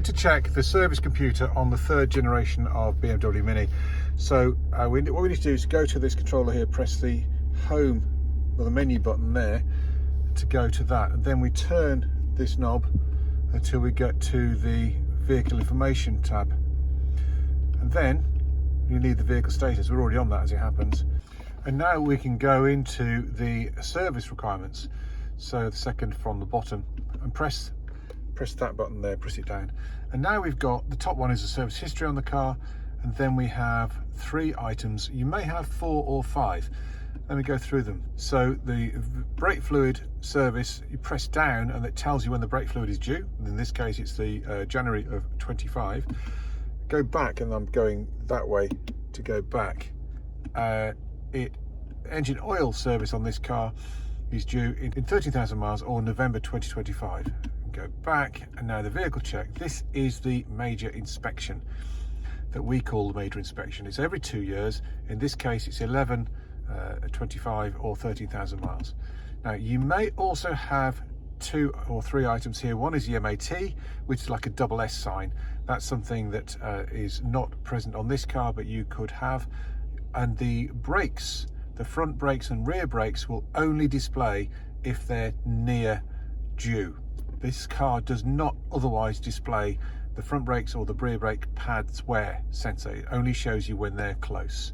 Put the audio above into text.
To check the service computer on the third generation of BMW Mini. So what we need to do is go to this controller here, press the home or the menu button there to go to that, and then we turn this knob until we get to the vehicle information tab, and then you need the vehicle status. We're already on that as it happens, and now we can go into the service requirements, so the second from the bottom, and press that button there, press it down, and now we've got the top one is the service history on the car, and then we have 3 items. You may have 4 or 5. Let me go through them. So the brake fluid service, you press down and it tells you when the brake fluid is due. In this case it's the January of 25. Go back, and I'm going that way to go back. Engine oil service on this car is due in 13,000 miles or November 2025. Go back, and now the vehicle check. This is the major inspection that we call the major inspection. It's every 2 years. In this case it's 11, 25 or 13,000 miles. Now you may also have 2 or 3 items here. One is the MAT, which is like a double S sign. That's something that is not present on this car, but you could have. And the brakes, the front brakes and rear brakes, will only display if they're near due. This car does not otherwise display the front brakes or the rear brake pads wear sensor. It only shows you when they're close.